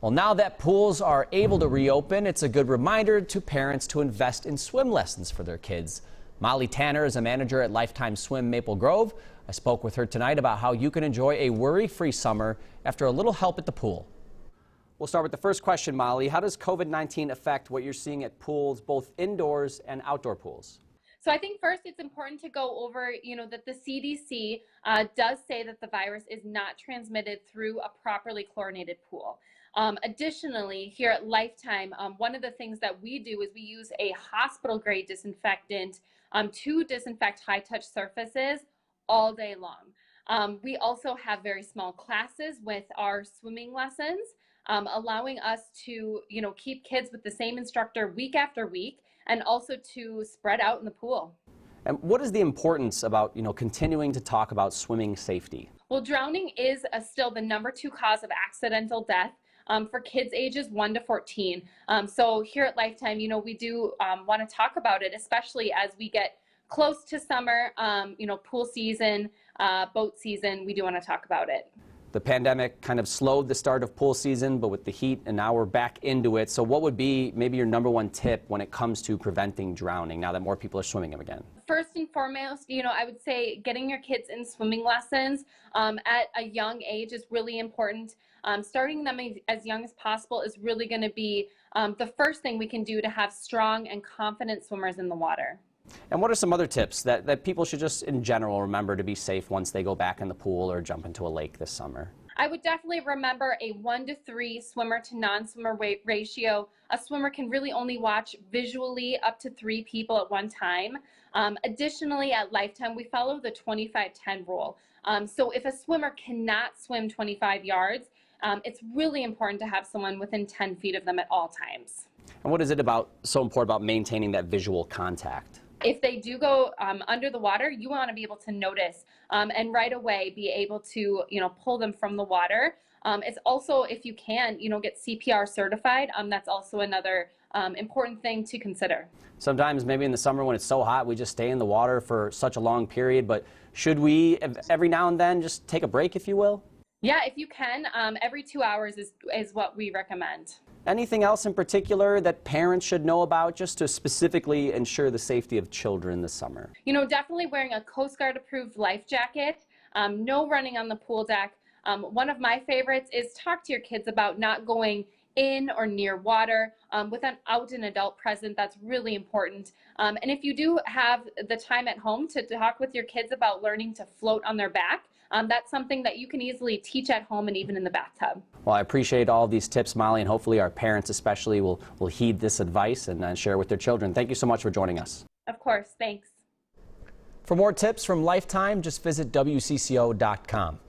Well, now that pools are able to reopen, it's a good reminder to parents to invest in swim lessons for their kids. Molly Tanner is a manager at Lifetime Swim Maple Grove. I spoke with her tonight about how you can enjoy a worry-free summer after a little help at the pool. We'll start with the first question, Molly. How does COVID-19 affect what you're seeing at pools, both indoors and outdoor pools? So I think first it's important to go over, that the CDC does say that the virus is not transmitted through a properly chlorinated pool. Additionally, here at Lifetime, one of the things that we do is we use a hospital-grade disinfectant to disinfect high-touch surfaces all day long. We also have very small classes with our swimming lessons, allowing us to, keep kids with the same instructor week after week, and also to spread out in the pool. And what is the importance about, continuing to talk about swimming safety? Well, drowning is still the #2 cause of accidental death for kids ages 1 to 14. So here at Lifetime, we do want to talk about it, especially as we get close to summer, pool season, boat season. We do want to talk about it. The pandemic kind of slowed the start of pool season, but with the heat, and now we're back into it. So what would be maybe your #1 tip when it comes to preventing drowning now that more people are swimming again? First and foremost, I would say getting your kids in swimming lessons at a young age is really important. Starting them as young as possible is really going to be the first thing we can do to have strong and confident swimmers in the water. And what are some other tips that people should just in general remember to be safe once they go back in the pool or jump into a lake this summer? I would definitely remember a 1 to 3 swimmer to non-swimmer ratio. A swimmer can really only watch visually up to 3 people at one time. Additionally, at Lifetime, we follow the 25-10 rule. So if a swimmer cannot swim 25 yards, it's really important to have someone within 10 feet of them at all times. And what is it so important about maintaining that visual contact? If they do go under the water, you want to be able to notice and right away be able to, pull them from the water. It's also, if you can, get CPR certified. That's also another important thing to consider. Sometimes maybe in the summer when it's so hot, we just stay in the water for such a long period, but should we every now and then just take a break, if you will? Yeah, if you can, every 2 hours is what we recommend. Anything else in particular that parents should know about just to specifically ensure the safety of children this summer? Definitely wearing a Coast Guard approved life jacket, no running on the pool deck. One of my favorites is talk to your kids about not going in or near water without an adult present. That's really important. And if you do have the time at home to talk with your kids about learning to float on their back, that's something that you can easily teach at home and even in the bathtub. Well, I appreciate all these tips, Molly, and hopefully our parents especially will heed this advice and share with their children. Thank you so much for joining us. Of course, thanks. For more tips from Lifetime, just visit WCCO.com.